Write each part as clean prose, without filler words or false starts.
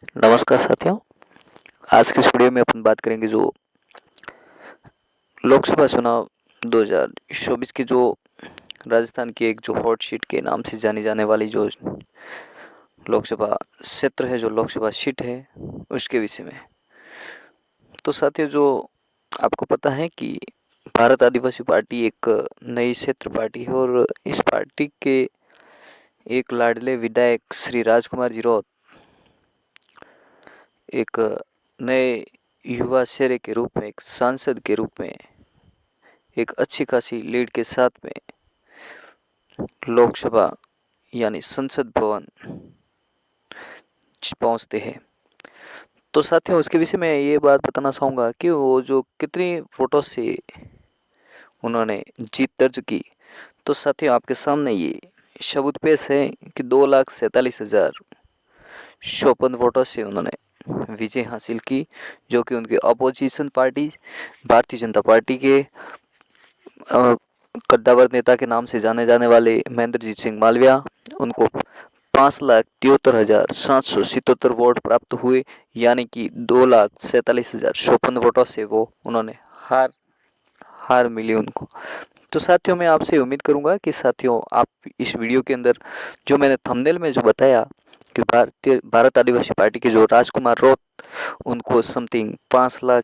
नमस्कार साथियों। आज की इस वीडियो में अपन बात करेंगे जो लोकसभा चुनाव 2024 की जो राजस्थान की एक जो हॉट सीट के नाम से जानी जाने वाली जो लोकसभा क्षेत्र है, जो लोकसभा सीट है, उसके विषय में। तो साथियों, जो आपको पता है कि भारत आदिवासी पार्टी एक नई क्षेत्र पार्टी है और इस पार्टी के एक लाडले विधायक श्री राजकुमार जी रौत एक नए युवा चेहरे के रूप में, एक सांसद के रूप में, एक अच्छी खासी लीड के साथ में लोकसभा यानी संसद भवन पहुंचते हैं। तो साथियों, उसके विषय में ये बात बताना चाहूँगा कि वो जो कितनी वोटों से उन्होंने जीत दर्ज की। तो साथियों, आपके सामने ये सबूत पेश है कि 2,47,054 वोटों से उन्होंने विजय हासिल की, जो कि उनके opposition party Bharatiya Janata party के कद्दावर नेता के नाम से जाने जाने वाले महेंद्रजीत सिंह मालविया, उनको 5,73,777 वोट प्राप्त हुए, यानी कि 2,47,054 वोटों से वो उन्होंने हार हार मिली उनको। तो साथियों, मैं आपसे उम्मीद करूंगा कि साथियों, आप इस वीडियो के अंदर जो मैंने थंबनेल में जो बताया कि भारत आदिवासी पार्टी के जो राजकुमार रौत, उनको समथिंग 5 लाख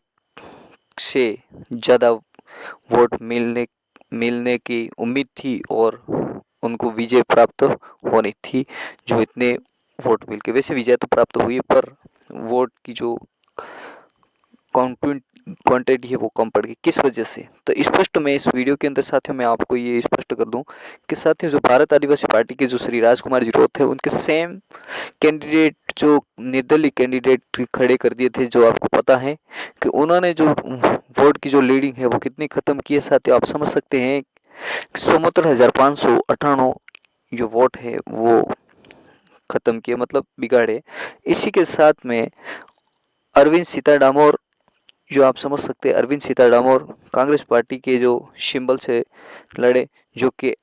से ज़्यादा वोट मिलने मिलने की उम्मीद थी और उनको विजय प्राप्त होनी थी। जो इतने वोट मिलके, वैसे विजय तो प्राप्त हुई, पर वोट की जो क्वांटिटी है वो कम पड़ गई। किस वजह से? तो स्पष्ट मैं इस वीडियो के अंदर साथियों मैं आपको ये स्पष्ट कर दूं कि साथियों, जो भारत आदिवासी पार्टी के जो श्री राजकुमार जी रौत है, उनके सेम कैंडिडेट जो निर्दलीय कैंडिडेट खड़े कर दिए थे। जो आपको पता है कि उन्होंने जो वोट की जो लीडिंग है वो कितनी खत्म की है साथियों, आप समझ सकते हैं। 74,598 जो वोट है वो खत्म किए, मतलब बिगाड़े। इसी के साथ में अरविंद सीता डामोर, जो आप समझ सकते हैं, अरविंद सीता डामोर कांग्रेस पार्टी के जो सिंबल से लड़े, जो कि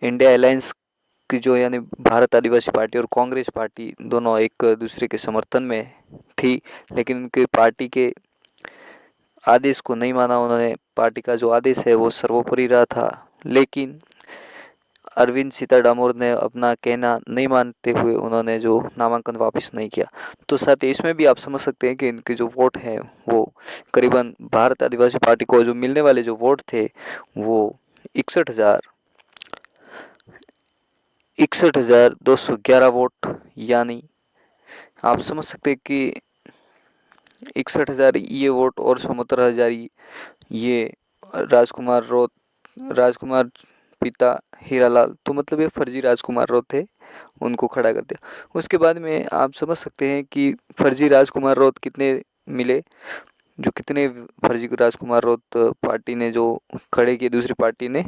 इंडिया अलायंस की जो यानी भारत आदिवासी पार्टी और कांग्रेस पार्टी दोनों एक दूसरे के समर्थन में थी, लेकिन उनके पार्टी के आदेश को नहीं माना उन्होंने। पार्टी का जो आदेश है वो सर्वोपरि रहा था, लेकिन अरविंद सीता डामोर ने अपना कहना नहीं मानते हुए उन्होंने जो नामांकन वापस नहीं किया। तो साथ ही इसमें भी आप समझ सकते हैं कि इनके जो वोट हैं वो करीबन भारत आदिवासी पार्टी को जो मिलने वाले जो वोट थे वो 61,211 वोट, यानी आप समझ सकते हैं कि 61,000 ये वोट और 74,000 ये राजकुमार रौत, राजकुमार पिता हीरालाल, तो मतलब ये फर्जी राजकुमार रौत थे, उनको खड़ा कर दिया। उसके बाद में आप समझ सकते हैं कि फर्जी राजकुमार रौत कितने मिले, जो कितने फर्जी राजकुमार रौत पार्टी ने जो खड़े किए, दूसरी पार्टी ने,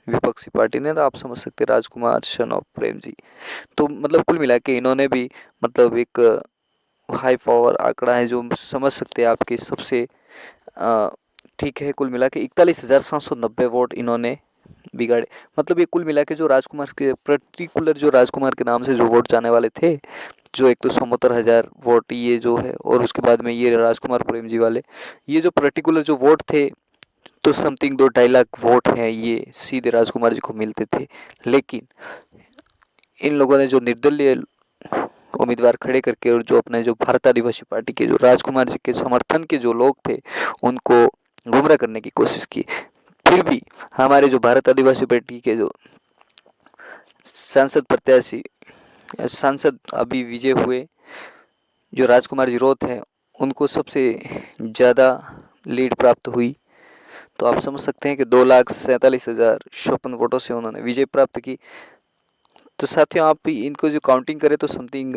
विपक्षी पार्टी ने, तो आप समझ सकते हैं राजकुमार सन ऑफ प्रेम जी। तो मतलब कुल मिला के इन्होंने भी मतलब एक हाई पावर आंकड़ा है, जो समझ सकते हैं आपके सबसे ठीक है। कुल मिला के 41,790 वोट इन्होंने बिगाड़े। मतलब ये कुल मिला के जो राजकुमार के पर्टिकुलर, जो राजकुमार के नाम से जो वोट जाने वाले थे, जो एक तो 74,000 वोट ये जो है, और उसके बाद में ये राजकुमार प्रेम जी वाले, ये जो पर्टिकुलर जो वोट थे, तो समथिंग 2-2.5 लाख वोट हैं, ये सीधे राजकुमार जी को मिलते थे। लेकिन इन लोगों ने जो निर्दलीय उम्मीदवार खड़े करके और जो अपने जो भारत आदिवासी पार्टी के जो राजकुमार जी के समर्थन के जो लोग थे, उनको गुमराह करने की कोशिश की। फिर भी हमारे जो भारत आदिवासी पार्टी के जो सांसद प्रत्याशी, सांसद अभी विजय हुए, जो राजकुमार जी रौत हैं, उनको सबसे ज़्यादा लीड प्राप्त हुई। तो आप समझ सकते हैं कि 2,47,054 वोटों से उन्होंने विजय प्राप्त की। तो साथियों, आप इनको जो काउंटिंग करें तो समथिंग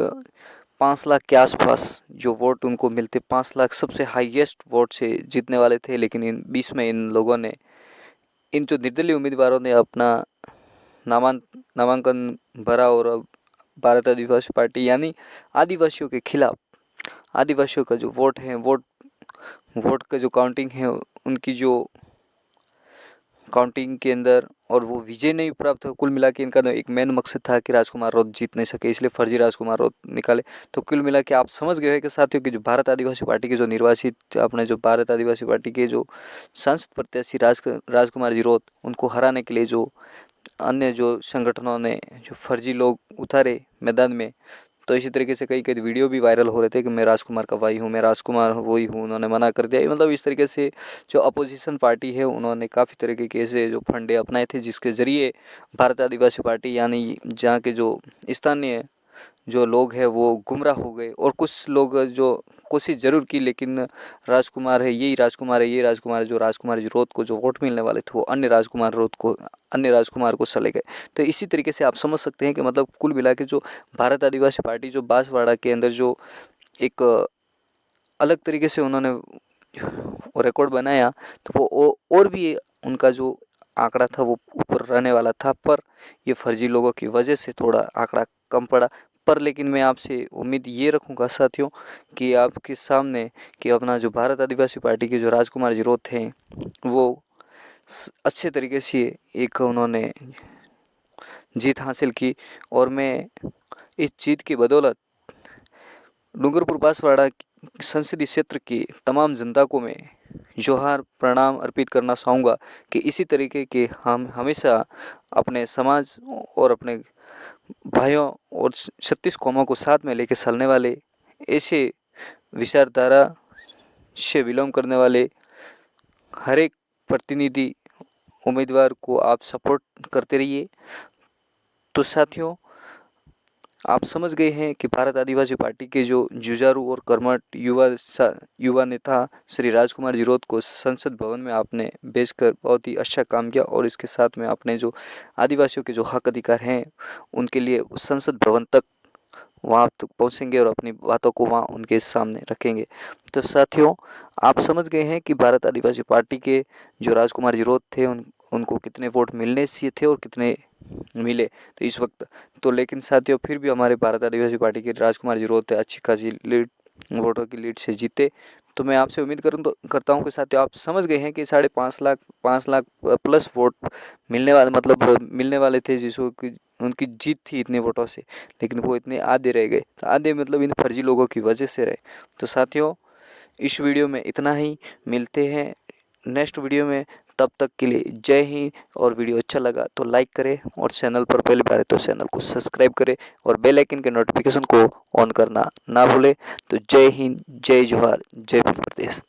5 लाख के आसपास जो वोट उनको मिलते, 5 लाख सबसे हाईएस्ट वोट से जीतने वाले थे। लेकिन इन बीच में इन लोगों ने, इन जो निर्दलीय उम्मीदवारों ने अपना नामांकन भरा और अब भारत आदिवासी पार्टी यानी आदिवासियों के खिलाफ, आदिवासियों का जो वोट है, वोट का जो काउंटिंग है, उनकी जो काउंटिंग के अंदर, और वो विजय नहीं प्राप्त हुआ। कुल मिला के इनका एक मेन मकसद था कि राजकुमार रौत जीत नहीं सके, इसलिए फर्जी राजकुमार रौत निकाले। तो कुल मिला के आप समझ गए कि साथियों कि जो भारत आदिवासी पार्टी के जो निर्वाचित अपने जो भारत आदिवासी पार्टी के जो सांसद प्रत्याशी राजकुमार जी रौत, उनको हराने के लिए जो अन्य जो संगठनों ने जो फर्जी लोग उतारे मैदान में। तो इसी तरीके से कई कई वीडियो भी वायरल हो रहे थे कि मैं राजकुमार का भाई हूँ, मैं राजकुमार वही हूँ, उन्होंने मना कर दिया। मतलब इस तरीके से जो अपोजिशन पार्टी है उन्होंने काफ़ी तरीके के ऐसे जो फंडे अपनाए थे, जिसके ज़रिए भारत आदिवासी पार्टी यानी जहाँ के जो स्थानीय जो लोग हैं वो गुमराह हो गए। और कुछ लोग जो कोशिश ज़रूर की, लेकिन राजकुमार है, यही राजकुमार है, ये राजकुमार है, जो राजकुमार जी रौत को जो वोट मिलने वाले थे वो अन्य राजकुमार को चले गए। तो इसी तरीके से आप समझ सकते हैं कि मतलब कुल मिला के जो भारत आदिवासी पार्टी जो बांसवाड़ा के अंदर जो एक अलग तरीके से उन्होंने रिकॉर्ड बनाया, तो वो और भी उनका जो आंकड़ा था वो ऊपर रहने वाला था, पर ये फर्जी लोगों की वजह से थोड़ा आंकड़ा कम पड़ा। पर लेकिन मैं आपसे उम्मीद ये रखूँगा साथियों कि आपके सामने कि अपना जो भारत आदिवासी पार्टी के जो राजकुमार जी रौत हैं वो अच्छे तरीके से एक उन्होंने जीत हासिल की। और मैं इस जीत की बदौलत डूंगरपुर बांसवाड़ा संसदीय क्षेत्र की तमाम जनता को मैं जोहार प्रणाम अर्पित करना चाहूँगा कि इसी तरीके के हम हमेशा अपने समाज और अपने भाइयों और 36 कौमों को साथ में लेकर चलने वाले, ऐसे विचारधारा से बिलोंग करने वाले हर एक प्रतिनिधि उम्मीदवार को आप सपोर्ट करते रहिए। तो साथियों, आप समझ गए हैं कि भारत आदिवासी पार्टी के जो जुझारू और कर्मठ युवा नेता श्री राजकुमार जी रौत को संसद भवन में आपने भेजकर बहुत ही अच्छा काम किया, और इसके साथ में आपने जो आदिवासियों के जो हक अधिकार हैं उनके लिए संसद भवन तक वहाँ तक पहुँचेंगे और अपनी बातों को वहाँ उनके सामने रखेंगे। तो साथियों, आप समझ गए हैं कि भारत आदिवासी पार्टी के जो राजकुमार जी रौत थे उनको कितने वोट मिलने चाहिए थे और कितने मिले तो इस वक्त। तो लेकिन साथियों फिर भी हमारे भारत आदिवासी पार्टी के राजकुमार जी रौत अच्छी खासी लीड वोटों की लीड से जीते। तो मैं आपसे उम्मीद करता हूँ कि साथियों आप समझ गए हैं कि 5.5 लाख प्लस वोट मिलने वाले थे, जिसको कि उनकी जीत थी इतने वोटों से, लेकिन वो इतने आधे रह गए। तो आधे मतलब इन फर्जी लोगों की वजह से रहे। तो साथियों, इस वीडियो में इतना ही, मिलते हैं नेक्स्ट वीडियो में। तब तक के लिए जय हिंद। और वीडियो अच्छा लगा तो लाइक करें, और चैनल पर पहली बार है तो चैनल को सब्सक्राइब करें, और बेल आइकन के नोटिफिकेशन को ऑन करना ना भूलें। तो जय हिंद, जय जोहार, जय मध्य प्रदेश।